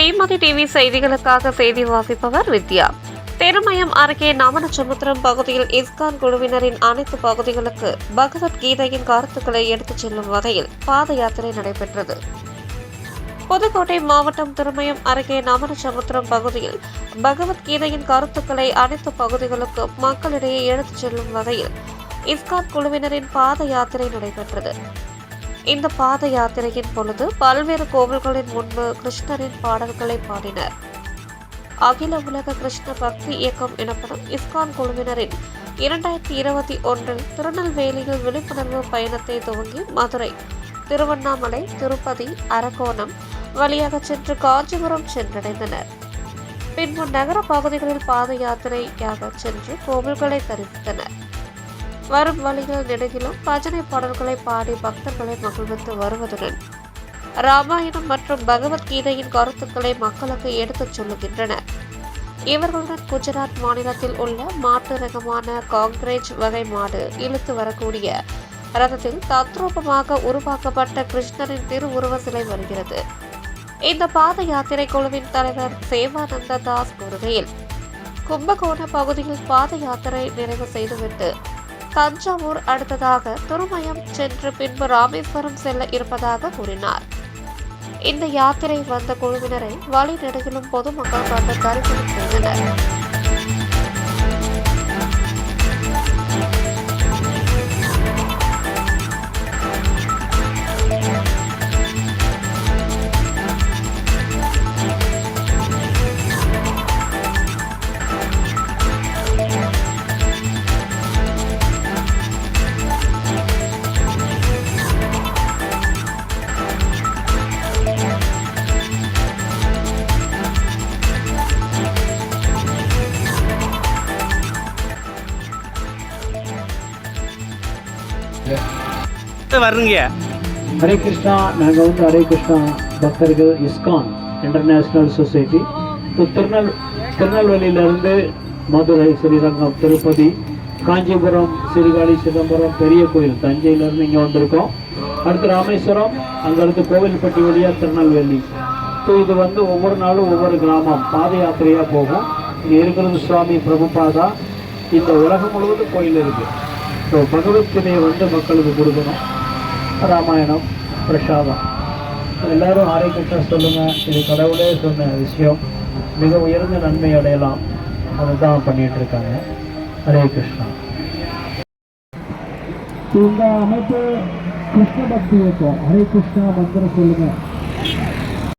Srimathi TV செய்திகளுக்காக செய்தி வாசிப்பவர் வித்யா. திருமயம் அருகே நமனசமுத்திரம் பகுதியில் இஸ்கான் குழுவினரின் அனைத்து பகுதிகளுக்கு பகவத்கீதையின் கருத்துக்களை எடுத்துச் செல்லும் வகையில் பாத யாத்திரை நடைபெற்றது. புதுக்கோட்டை மாவட்டம் திருமயம் அருகே நமனசமுத்திரம் பகுதியில் பகவத்கீதையின் கருத்துக்களை அனைத்து பகுதிகளுக்கும் மக்களிடையே எடுத்துச் செல்லும் வகையில் இஸ்கான் குழுவினரின் பாத யாத்திரை நடைபெற்றது. இந்த பாத யாத்திரையின் பொழுது பல்வேறு கோவில்களின் முன்பு கிருஷ்ணரின் பாடல்களை பாடினர். அகில உலக கிருஷ்ண பக்தி இயக்கம் எனப்படும் இஸ்கான் குழுவினரின் 2021 திருநெல்வேலியில் விழிப்புணர்வு பயணத்தை துவங்கி மதுரை, திருவண்ணாமலை, திருப்பதி, அரக்கோணம் வழியாக சென்று காஞ்சிபுரம் சென்றடைந்தனர். பின்பு நகர பகுதிகளில் பாத யாத்திரையாக சென்று கோவில்களை தரிசித்தனர். வரும் வழியில் நெடுகிலும் பஜனை பாடல்களை பாடி பக்தர்களை மகிழ்வித்து வருவதுடன் ராமாயணம் மற்றும் பகவத்கீதையின் கருத்துக்களை மக்களுக்கு எடுத்துச் சொல்லுகின்றனர். இவர்களுடன் குஜராத் மாநிலத்தில் உள்ள மாட்டு ரகமான காங்கிரேஜ் வகை மாடு இழுத்து வரக்கூடிய ரதத்தில் தத்ரூபமாக உருவாக்கப்பட்ட கிருஷ்ணரின் திருவுருவ சிலை வருகிறது. இந்த பாத யாத்திரை குழுவின் தலைவர் சேவானந்த தாஸ் கூறுகையில், கும்பகோண பகுதியில் பாத யாத்திரை நிறைவு செய்துவிட்டு தஞ்சாவூர் அடுத்ததாக திருமயம் சென்று பின்பு ராமேஸ்வரம் செல்ல இருப்பதாக கூறினார். இந்த யாத்திரை வந்த குழுவினரை வழி நெடுகிலும் பொதுமக்கள் கண்டு தரிசனம் செய்தனர். ஹரே கிருஷ்ணா. நாங்கள் வந்து ஹரே கிருஷ்ணா பக்தர்கள் இஸ்கான் இன்டர்நேஷ்னல் சொசைட்டி திருநெல்வேலியிலிருந்து மதுரை, ஸ்ரீரங்கம், திருப்பதி, காஞ்சிபுரம், சீர்காழி, சிதம்பரம், பெரிய கோயில், தஞ்சையிலேருந்து இங்கே வந்திருக்கோம். அடுத்து ராமேஸ்வரம், அங்கேருந்து கோவில்பட்டி வழியாக திருநெல்வேலி. ஸோ இது வந்து ஒவ்வொரு நாளும் ஒவ்வொரு கிராமம் பாத யாத்திரையாக போகும். இங்கே இருக்கிறது சுவாமி பிரபுபாதா. இந்த உலகம் முழுவதும் கோயில் இருக்குது. ஸோ பகவத்கீதையை வந்து மக்களுக்கு கொடுக்கணும். ராமாயணம் பிரசாதம் எல்லாரும் ஹரே கிருஷ்ணா சொல்லுங்கள். இது கடவுளே சொன்ன விஷயம். மிக உயர்ந்த நன்மை அடையலாம். அதுதான் பண்ணிகிட்டு இருக்காங்க. ஹரே கிருஷ்ணா. இந்த அமைப்பு கிருஷ்ண பக்தி இயக்கம். ஹரே கிருஷ்ணா மந்திரம் சொல்லுங்கள்.